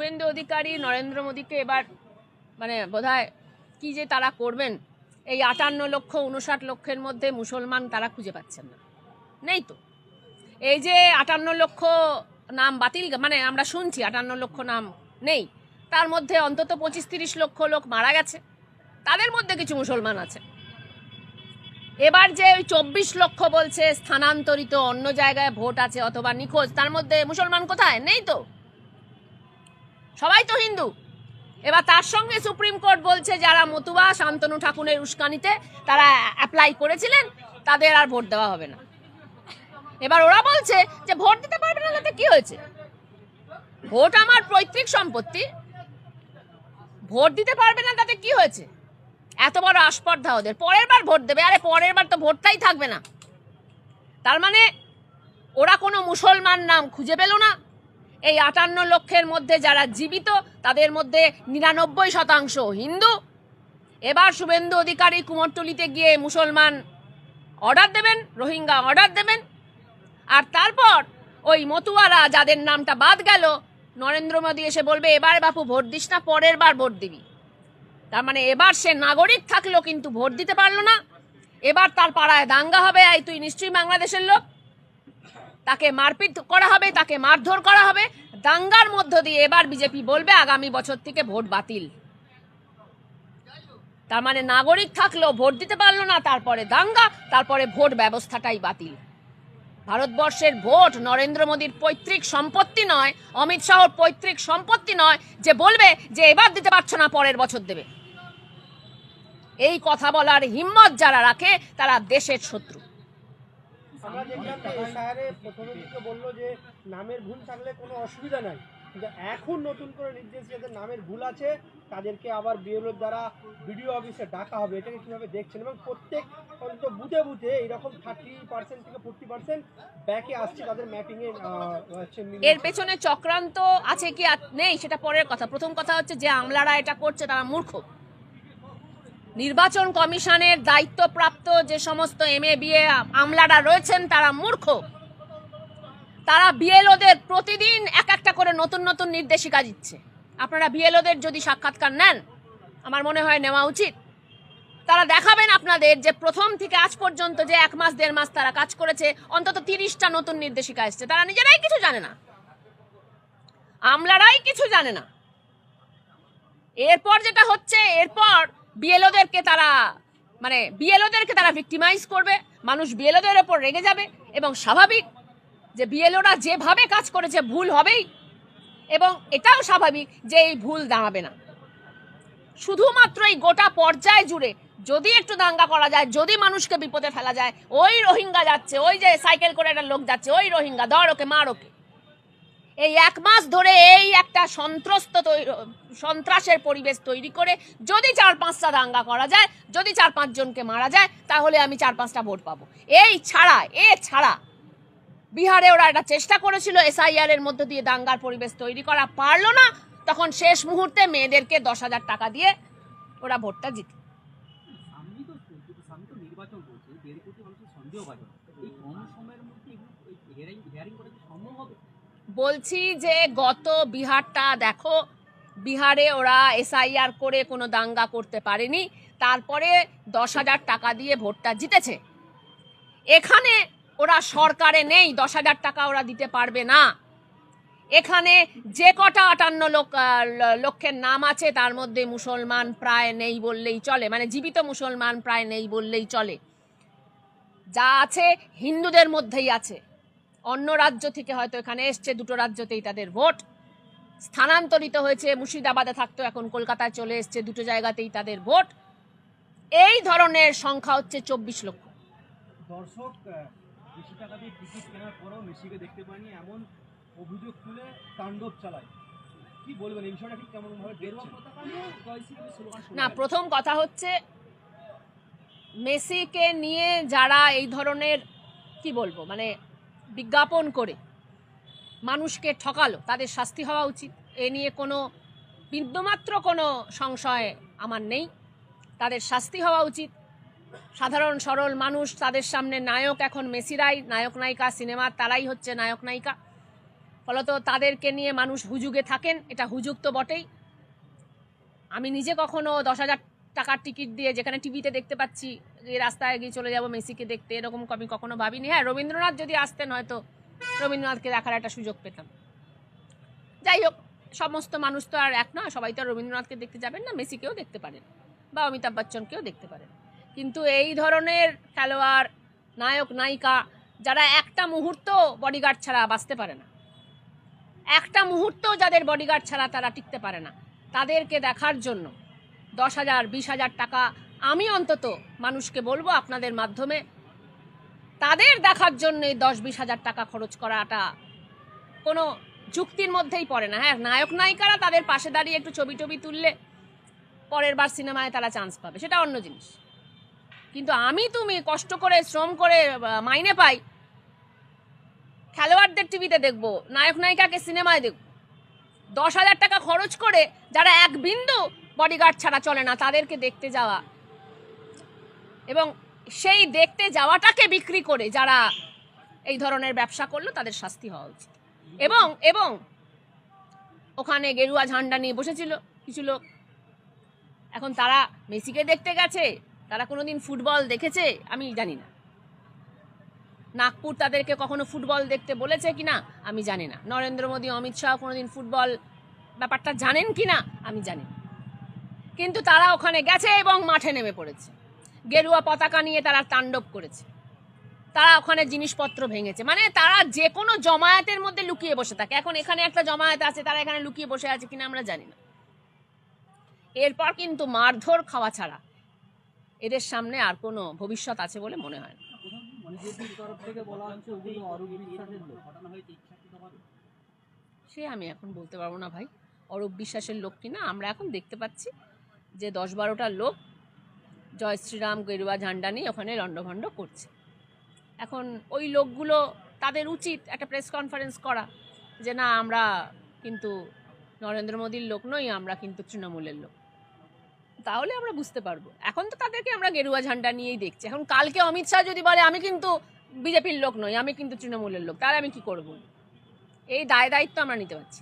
শুভেন্দু অধিকারী নরেন্দ্র মোদীকে এবার মানে বোধহয় কি যে তারা করবেন, এই 58 লক্ষ 59 লক্ষের মধ্যে মুসলমান তারা খুঁজে পাচ্ছেন না, নেই তো। এই যে 58 লক্ষ নাম বাতিল, মানে আমরা শুনছি 58 লক্ষ নাম নেই, তার মধ্যে অন্তত 25-30 লক্ষ লোক মারা গেছে, তাদের মধ্যে কিছু মুসলমান আছে। এবার যে ওই 24 লক্ষ বলছে স্থানান্তরিত অন্য জায়গায় ভোট আছে অথবা নিখোঁজ, তার মধ্যে মুসলমান কোথায়? নেই তো, সবাই তো হিন্দু। এবার তার সঙ্গে সুপ্রিম কোর্ট বলছে যারা মতুয়া শান্তনু ঠাকুরের উস্কানিতে তারা অ্যাপ্লাই করেছিলেন তাদের আর ভোট দেওয়া হবে না। এবার ওরা বলছে যে ভোট দিতে পারবে না, তাতে কি হয়েছে? ভোট আমার পৈতৃক সম্পত্তি, ভোট দিতে পারবে না তাতে কি হয়েছে? এত বড় আস্পর্ধা ওদের, পরের বার ভোট দেবে। আরে পরের বার তো ভোটটাই থাকবে না। তার মানে ওরা কোনো মুসলমান নাম খুঁজে পেল না। এই 58 লক্ষের মধ্যে যারা জীবিত তাদের মধ্যে 99% হিন্দু। এবার শুভেন্দু অধিকারী কুমোরটুলিতে গিয়ে মুসলমান অর্ডার দেবেন, রোহিঙ্গা অর্ডার দেবেন, আর তারপর ওই মতুয়ারা যাদের নামটা বাদ গেল নরেন্দ্র মোদী এসে বলবে এবার বাপু ভোট দিস না, পরের বার ভোট দিবি। তার মানে এবার সে নাগরিক থাকলো কিন্তু ভোট দিতে পারলো না। এবার তার পাড়ায় দাঙ্গা হবে, এই তুই নিশ্চয়ই বাংলাদেশের লোক, তাকে মারপিট করা হবে, তাকে মারধর করা হবে। দাঙ্গার মধ্য দিয়ে এবার বিজেপি বলবে আগামী বছর থেকে ভোট বাতিল। তার মানে নাগরিক থাকলেও ভোট দিতে পারলো না, তারপরে দাঙ্গা, তারপরে ভোট ব্যবস্থাটাই বাতিল। ভারতবর্ষের ভোট নরেন্দ্র মোদীর পৈতৃক সম্পত্তি নয়, অমিত শাহর পৈতৃক সম্পত্তি নয় যে বলবে যে এবার দিতে পারছো না পরের বছর দেবে। এই কথা বলার হিম্মত যারা রাখে তারা দেশের শত্রু। আমরা দেখলাম যে এসআইআরে প্রথমে দিকে বললো যে নামের ভুল থাকলে কোনো অসুবিধা নাই, কিন্তু এখন নতুন করে নির্দেশ যাদের নামের ভুল আছে তাদেরকে আবার বিএলওর দ্বারা বিডিও অফিসে ডাকা হবে। এটাকে কিভাবে দেখছেন? এবং প্রত্যেক অন্তত বুথে বুথে এইরকম 30% থেকে 40% ব্যাকে আসছে তাদের ম্যাপিং এর পেছনে চক্রান্ত আছে কি নেই সেটা পরের কথা। প্রথম কথা হচ্ছে যে আমলারা এটা করছে তারা মূর্খ। নির্বাচন কমিশনের দায়িত্বপ্রাপ্ত যে সমস্ত MA BA আমলারা রয়েছেন তারা মূর্খ। তারা বিএলওদের প্রতিদিন এক একটা করে নতুন নতুন নির্দেশিকা দিচ্ছে। আপনারা বিএলওদের যদি সাক্ষাৎকার নেন, আমার মনে হয় নেওয়া উচিত। তারা দেখাবেন আপনাদের যে প্রথম থেকে আজ পর্যন্ত যে 1 মাস 1.5 মাস তারা কাজ করেছে, অন্তত 30টা নতুন নির্দেশিকা এসছে। তারা নিজেরাই কিছু জানে না, আমলারাই কিছু জানে না। এরপর যেটা হচ্ছে, এরপর বিএলওদেরকে তারা ভিক্টিমাইজ করবে, মানুষ বিএলওদের ওপর রেগে যাবে, এবং স্বাভাবিক যে বিএলওরা যেভাবে কাজ করেছে ভুল হবেই, এবং এটাও স্বাভাবিক যে এই ভুল দাঁড়াবে না। শুধুমাত্র এই গোটা পর্যায় জুড়ে যদি একটু দাঙ্গা করা যায়, যদি মানুষকে বিপদে ফেলা যায়, ওই রোহিঙ্গা যাচ্ছে, ওই যে সাইকেল করে একটা লোক যাচ্ছে, ওই রোহিঙ্গা ধর ওকে মার ওকে, এই 1 মাস ধরে এই একটা সন্ত্রাসের পরিবেশ তৈরি করে যদি 4-5টা দাঙ্গা করা যায়, যদি 4-5 জনকে মারা যায়, তাহলে আমি 4-5টা ভোট পাবো। এছাড়া বিহারে ওরা একটা চেষ্টা করেছিল SIR এর মধ্য দিয়ে দাঙ্গার পরিবেশ তৈরি করা, পারলো না। তখন শেষ মুহূর্তে মেয়েদেরকে 10,000 টাকা দিয়ে ওরা ভোটটা জিতে। বলছি যে গত বিহারটা দেখো, বিহারে ওরা SIR করে কোনো দাঙ্গা করতে পারেনি, তারপরে 10,000 টাকা দিয়ে ভোটটা জিতেছে। এখানে ওরা সরকারে নেই, 10,000 টাকা ওরা দিতে পারবে না। এখানে যে কটা 58 লক্ষের নাম আছে তার মধ্যে মুসলমান প্রায় নেই বললেই চলে, মানে জীবিত মুসলমান প্রায় নেই বললেই চলে। যা আছে হিন্দুদের মধ্যেই আছে। অন্য রাজ্য থেকে হয়তো এখানে এসছে, 2টো রাজ্যতেই তাদের ভোট। স্থানান্তরিত হয়েছে, মুর্শিদাবাদে থাকতো এখন কলকাতায় চলে এসছে, 2টো জায়গাতেই তাদের ভোট। এই ধরনের সংখ্যা হচ্ছে 24 লক্ষ। দর্শক বেশি টাকা দিয়ে টিকিট কেনার পরেও মেসিকে দেখতে পায়নি এমন অভিযোগ তুলে তাণ্ডব চালায়, কি বলবেন এই বিষয়টা? ঠিক কেমন ভাবে না, প্রথম কথা হচ্ছে মেসিকে নিয়ে যারা এই ধরনের কি বলবো মানে বিজ্ঞাপন করে মানুষকে ঠকালো তাদের শাস্তি হওয়া উচিত। এ নিয়ে কোনো বিন্দুমাত্র কোনো সংশয় আমার নেই, তাদের শাস্তি হওয়া উচিত। সাধারণ সরল মানুষ, তাদের সামনে নায়ক এখন মেসিরাই, নায়ক নায়িকা সিনেমার তারাই হচ্ছে নায়ক নায়িকা। ফলত তাদেরকে নিয়ে মানুষ হুজুগে থাকেন, এটা হুজুগ তো বটেই। আমি নিজে কখনো 10,000 টাকার টিকিট দিয়ে, যেখানে টিভিতে দেখতে পাচ্ছি যে রাস্তায় গিয়ে চলে যাব মেসিকে দেখতে, এরকম আমি কখনো ভাবিনি। হ্যাঁ, রবীন্দ্রনাথ যদি আসতেন হয়তো রবীন্দ্রনাথকে দেখার একটা সুযোগ পেতাম। যাই হোক, সমস্ত মানুষ তো আর এক নয়, সবাই তো আর রবীন্দ্রনাথকে দেখতে যাবেন না, মেসিকেও দেখতে পারেন বা অমিতাভ বচ্চনকেও দেখতে পারেন। কিন্তু এই ধরনের খেলোয়াড়, নায়ক নায়িকা যারা একটা মুহূর্ত বডিগার্ড ছাড়া বাঁচতে পারে না, একটা মুহূর্ত যাদের বডিগার্ড ছাড়া তারা টিকতে পারে না, তাদেরকে দেখার জন্য 10,000 20,000 টাকা, আমি অন্তত মানুষকে বলবো আপনাদের মাধ্যমে, তাদের দেখার জন্য 10-20 হাজার টাকা খরচ করাটা কোনো যুক্তির মধ্যেই পড়ে না। হ্যাঁ, নায়ক নায়িকারা তাদের পাশে দাঁড়িয়ে একটু ছবি টবি তুললে পরের বার সিনেমায় তারা চান্স পাবে, সেটা অন্য জিনিস। কিন্তু তুমি কষ্ট করে শ্রম করে মাইনে পাই, খেলোয়াড়দের টিভিতে দেখবো, নায়ক নায়িকাকে সিনেমায় দেখবো, 10,000 টাকা খরচ করে যারা এক বিন্দু বডিগার্ড ছাড়া চলে না তাদেরকে দেখতে যাওয়া, এবং সেই দেখতে যাওয়াটাকে বিক্রি করে যারা এই ধরনের ব্যবসা করলো তাদের শাস্তি হওয়া উচিত। এবং ওখানে গেরুয়া ঝান্ডা নিয়ে বসেছিল কিছু লোক, এখন তারা মেসিকে দেখতে গেছে, তারা কোনোদিন ফুটবল দেখেছে আমি জানি না। নাগপুর তাদেরকে কখনো ফুটবল দেখতে বলেছে কিনা আমি জানি না। নরেন্দ্র মোদী, অমিত শাহ কোনোদিন ফুটবল ব্যাপারটা জানেন কিনা আমি জানি না। কিন্তু তারা ওখানে গেছে এবং মাঠে নেমে পড়েছে, গেরুয়া পতাকা নিয়ে তারা তাণ্ডব করেছে, তারা ওখানে জিনিসপত্র ভেঙেছে। মানে তারা যে কোনো জমায়েতের মধ্যে লুকিয়ে বসে থাকে। এখন এখানে একটা জমায়েত আছে, তারা এখানে লুকিয়ে বসে আছে কিনা আমরা জানি না। এরপর কিন্তু মারধর খাওয়া ছাড়া এদের সামনে আর কোনো ভবিষ্যৎ আছে বলে মনে হয় না। সে আমি এখন বলতে পারবো না ভাই, অরূপ বিশ্বাসের লোক কিনা। আমরা এখন দেখতে পাচ্ছি যে 10-12টা লোক জয় শ্রীরাম গেরুয়া ঝান্ডা নিয়ে ওখানে লণ্ডভণ্ড করছে। এখন ওই লোকগুলো, তাদের উচিত একটা প্রেস কনফারেন্স করা যে না, আমরা কিন্তু নরেন্দ্র মোদীর লোক নই, আমরা কিন্তু তৃণমূলের লোক। তাহলে আমরা বুঝতে পারবো। এখন তো তাদেরকে আমরা গেরুয়া ঝান্ডা নিয়েই দেখছি। এখন কালকে অমিত শাহ যদি বলে আমি কিন্তু বিজেপির লোক নই, আমি কিন্তু তৃণমূলের লোক, তাহলে আমি কি করবো? এই দায় দায়িত্ব আমরা নিতে পারছি।